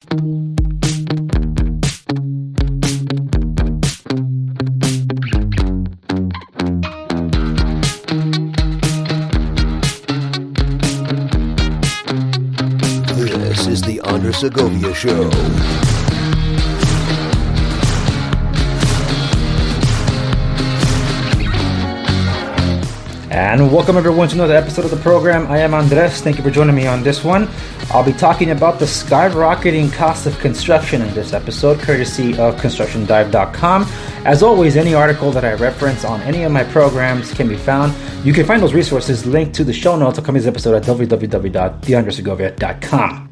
This is the Andre Segovia Show. And welcome everyone to another episode of the program. I am Andres. Thank you for joining me on this one. I'll be talking about the skyrocketing cost of construction in this episode, courtesy of constructiondive.com. As always, any article that I reference on any of my programs can be found. You can find those resources linked to the show notes of this episode at www.theandresegovia.com.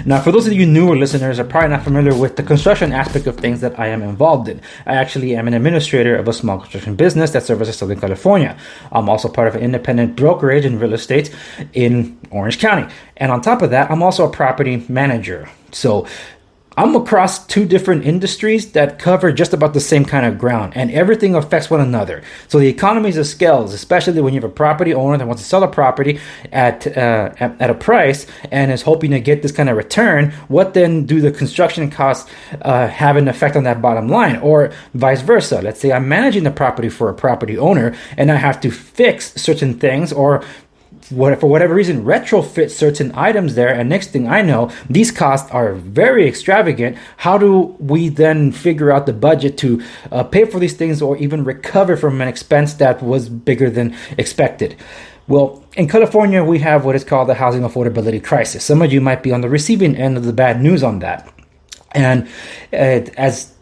Now, for those of you newer listeners are probably not familiar with the construction aspect of things that I am involved in. I actually am an administrator of a small construction business that services Southern California. I'm also part of an independent brokerage in real estate in Orange County. And on top of that, I'm also a property manager. So I'm across two different industries that cover just about the same kind of ground, and everything affects one another. So the economies of scales, especially when you have a property owner that wants to sell a property at a price and is hoping to get this kind of return, what then do the construction costs have an effect on that bottom line? Or vice versa. Let's say I'm managing the property for a property owner and I have to fix certain things or for whatever reason, retrofit certain items there, and next thing I know, these costs are very extravagant. How do we then figure out the budget to pay for these things or even recover from an expense that was bigger than expected? Well, in California, we have what is called the housing affordability crisis. Some of you might be on the receiving end of the bad news on that. And as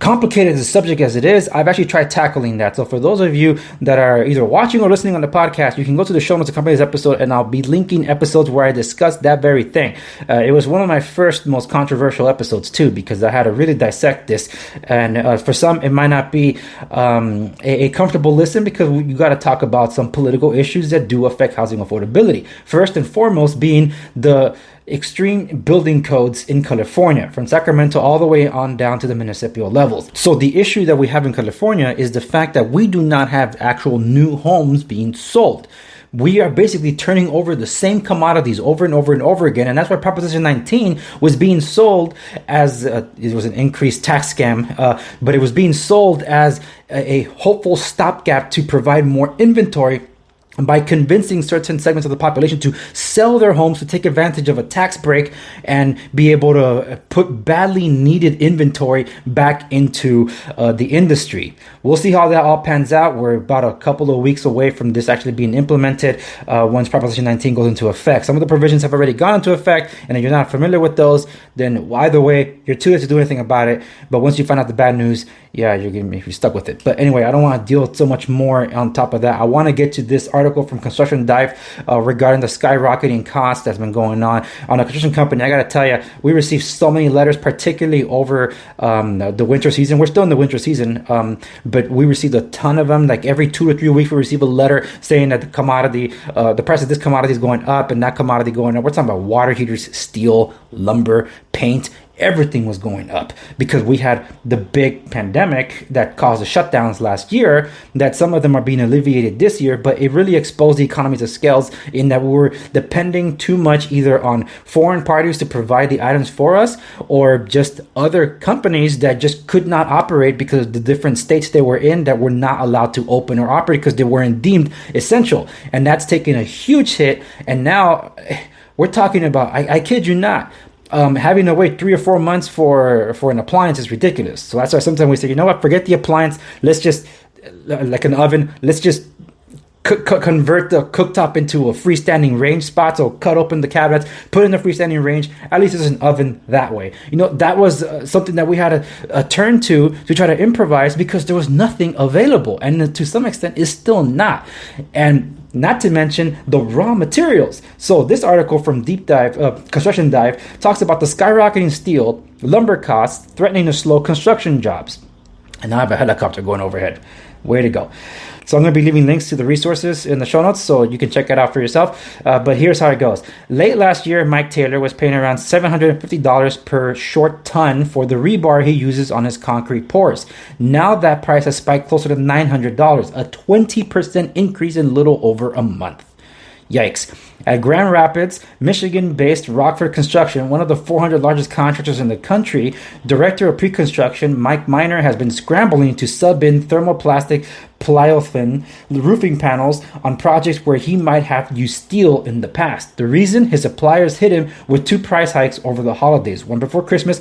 complicated as a subject as it is, I've actually tried tackling that. So for those of you that are either watching or listening on the podcast, you can go to the show notes to accompany this episode, and I'll be linking episodes where I discuss that very thing. It was one of my first most controversial episodes too, because I had to really dissect this. And for some, it might not be a comfortable listen, because you got to talk about some political issues that do affect housing affordability. First and foremost being the extreme building codes in California, from Sacramento all the way on down to the municipal levels. So the issue that we have in California is the fact that we do not have actual new homes being sold. We are basically turning over the same commodities over and over and over again. And that's why Proposition 19 was being sold as, it was an increased tax scam, but it was being sold as a hopeful stopgap to provide more inventory by convincing certain segments of the population to sell their homes to take advantage of a tax break and be able to put badly needed inventory back into the industry. We'll see how that all pans out. We're about a couple of weeks away from this actually being implemented once Proposition 19 goes into effect. Some of the provisions have already gone into effect, and if you're not familiar with those, then either way, you're too late to do anything about it. But once you find out the bad news, yeah, you're going to be stuck with it. But anyway, I don't want to deal so much more on top of that. I want to get to this article from Construction Dive regarding the skyrocketing cost that's been going on a construction company. I got to tell you, we received so many letters, particularly over the winter season. We're still in the winter season, but we received a ton of them. Like every 2 to 3 weeks, we receive a letter saying that the commodity, the price of this commodity is going up and that commodity going up. We're talking about water heaters, steel, lumber, paint. Everything was going up because we had the big pandemic that caused the shutdowns last year, that some of them are being alleviated this year, but it really exposed the economies of scales in that we were depending too much either on foreign parties to provide the items for us or just other companies that just could not operate because of the different states they were in that were not allowed to open or operate because they weren't deemed essential. And that's taken a huge hit. And now we're talking about, I kid you not, having to wait 3 or 4 months for an appliance is ridiculous. So that's why sometimes we say, you know what, forget the appliance. Let's just, like an oven, let's just convert the cooktop into a freestanding range spot. So cut open the cabinets, put in the freestanding range. At least it's an oven that way. You know, that was something that we had to turn to try to improvise because there was nothing available. And to some extent, it's still not. And not to mention the raw materials. So this article from Deep Dive, Construction Dive, talks about the skyrocketing steel, lumber costs threatening to slow construction jobs. And now I have a helicopter going overhead. Way to go. So I'm going to be leaving links to the resources in the show notes so you can check it out for yourself. But here's how it goes. Late last year, Mike Taylor was paying around $750 per short ton for the rebar he uses on his concrete pours. Now that price has spiked closer to $900, a 20% increase in little over a month. Yikes. At Grand Rapids, Michigan-based Rockford Construction, one of the 400 largest contractors in the country, Director of Pre-Construction Mike Miner has been scrambling to sub in thermoplastic polyolefin roofing panels on projects where he might have used steel in the past. The reason? His suppliers hit him with 2 price hikes over the holidays, one before Christmas,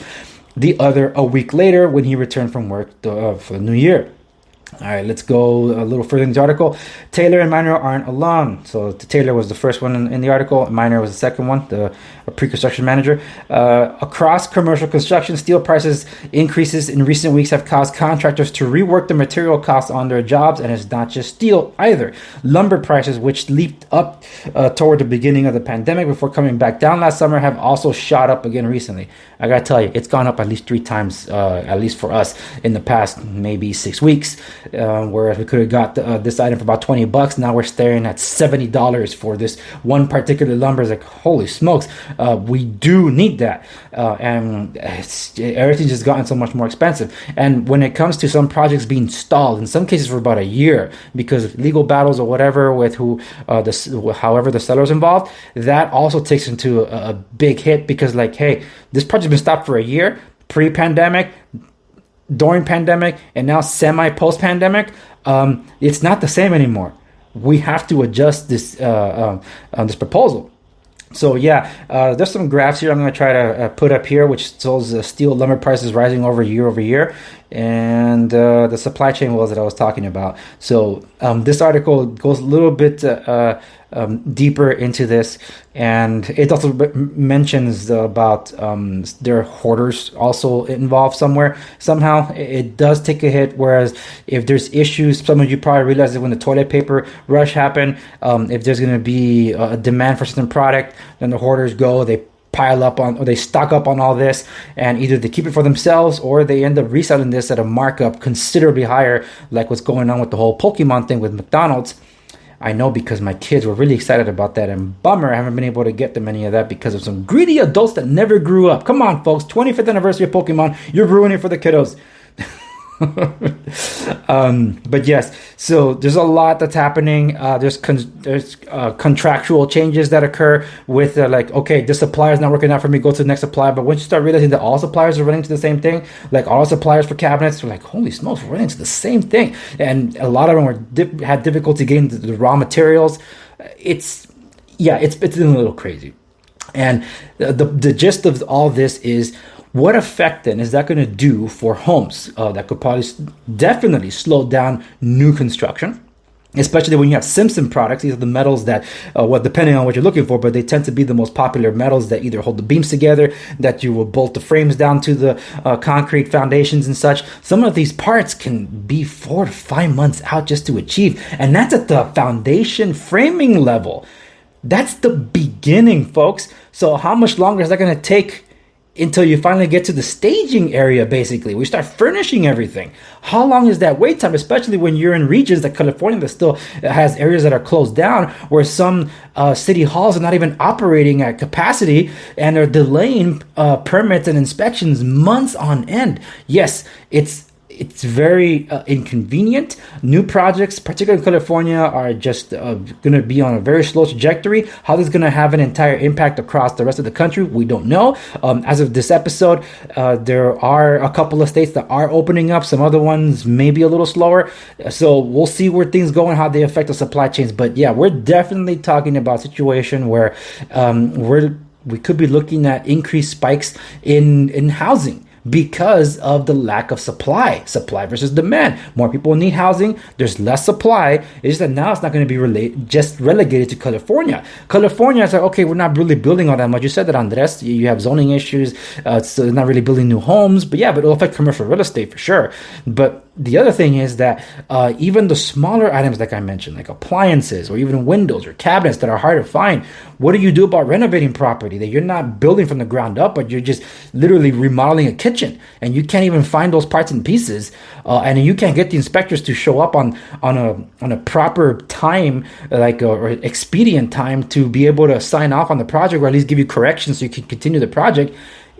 the other a week later when he returned from work for the new year. All right, let's go a little further in the article. Taylor and Miner aren't alone. So Taylor was the first one in the article. Miner was the second one, the pre-construction manager. Across commercial construction, steel prices increases in recent weeks have caused contractors to rework the material costs on their jobs, and it's not just steel either. Lumber prices, which leaped up toward the beginning of the pandemic before coming back down last summer, have also shot up again recently. I gotta tell you, it's gone up at least 3 times, at least for us, in the past maybe 6 weeks. Whereas we could have got this item for about $20, now we're staring at $70 for this one particular lumber. It's like, holy smokes, we do need that, and everything's just gotten so much more expensive. And when it comes to some projects being stalled, in some cases for about a year because of legal battles or whatever with however the seller's involved, that also takes into a big hit because, like, hey, this project's been stopped for a year, pre-pandemic, during pandemic, and now semi-post-pandemic. It's not the same anymore. We have to adjust this proposal. So yeah, there's some graphs here I'm going to try to put up here, which shows steel lumber prices rising over year, and the supply chain woes that I was talking about. So this article goes a little bit deeper into this, and it also mentions about there are hoarders also involved somehow. It does take a hit, whereas if there's issues, some of you probably realized that when the toilet paper rush happened, if there's going to be a demand for certain product, then the hoarders go, they pile up on, or they stock up on all this, and either they keep it for themselves or they end up reselling this at a markup considerably higher, like what's going on with the whole Pokemon thing with McDonald's. I know, because my kids were really excited about that, and bummer I haven't been able to get them any of that because of some greedy adults that never grew up. Come on, folks, 25th anniversary of Pokemon, you're ruining it for the kiddos. But yes, so there's a lot that's happening. There's contractual changes that occur with like, okay, this supplier is not working out for me, go to the next supplier. But once you start realizing that all suppliers are running to the same thing, like all suppliers for cabinets, we're like, holy smokes, we're running to the same thing. And a lot of them had difficulty getting the raw materials. It's been a little crazy. And the gist of all this is, what effect then is that going to do for homes? That could probably definitely slow down new construction, especially when you have Simpson products. These are the metals that, depending on what you're looking for, but they tend to be the most popular metals that either hold the beams together, that you will bolt the frames down to the concrete foundations and such. Some of these parts can be 4 to 5 months out just to achieve, and that's at the foundation framing level. That's the beginning, folks. So how much longer is that going to take until you finally get to the staging area, basically? We start furnishing everything. How long is that wait time, especially when you're in regions like California that still has areas that are closed down, where some city halls are not even operating at capacity and are delaying permits and inspections months on end? Yes, it's very inconvenient. New projects, particularly in California, are just going to be on a very slow trajectory. How this is going to have an entire impact across the rest of the country, we don't know. As of this episode, there are a couple of states that are opening up. Some other ones may be a little slower. So we'll see where things go and how they affect the supply chains. But yeah, we're definitely talking about a situation where we could be looking at increased spikes in housing, because of the lack of supply versus demand. More people need housing, there's less supply. It's just that now it's not going to be relegated to California. California is like, okay, we're not really building all that much. You said that, Andres. You have zoning issues, so not really building new homes. But it'll affect commercial real estate for sure. But the other thing is that even the smaller items, like I mentioned, like appliances or even windows or cabinets that are hard to find, what do you do about renovating property that you're not building from the ground up, but you're just literally remodeling a kitchen, and you can't even find those parts and pieces, and you can't get the inspectors to show up on a proper time, or expedient time, to be able to sign off on the project, or at least give you corrections so you can continue the project.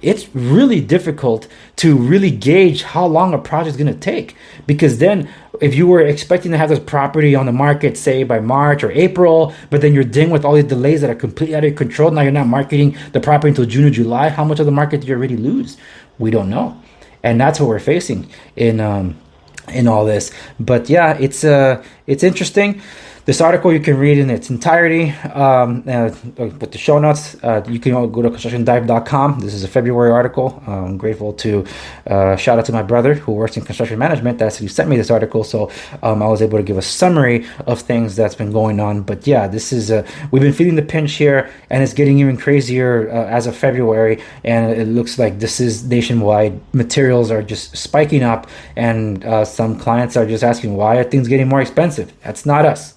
It's really difficult to really gauge how long a project is going to take, because then if you were expecting to have this property on the market, say by March or April, but then you're dealing with all these delays that are completely out of your control, now you're not marketing the property until June or July, how much of the market do you already lose? We don't know. And that's what we're facing in all this. But yeah, it's interesting. This article you can read in its entirety with the show notes. You can go to constructiondive.com. This is a February article. I'm grateful to shout out to my brother who works in construction management that actually sent me this article. So I was able to give a summary of things that's been going on. But yeah, this is we've been feeling the pinch here, and it's getting even crazier as of February. And it looks like this is nationwide. Materials are just spiking up, and some clients are just asking, why are things getting more expensive? That's not us.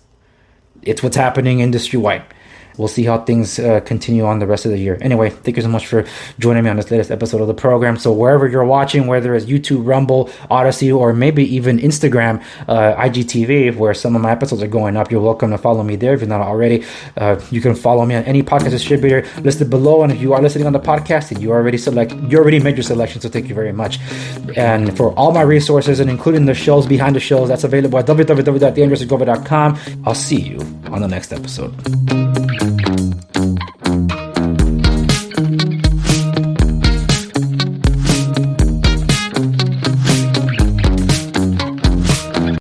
It's what's happening industry-wide. We'll see how things continue on the rest of the year. Anyway, thank you so much for joining me on this latest episode of the program. So wherever you're watching, whether it's YouTube, Rumble, Odyssey, or maybe even Instagram, IGTV, where some of my episodes are going up, you're welcome to follow me there if you're not already. You can follow me on any podcast distributor listed below. And if you are listening on the podcast, you already made your selection. So thank you very much. And for all my resources, and including the shows behind the shows, that's available at www.theandresagovia.com. I'll see you on the next episode.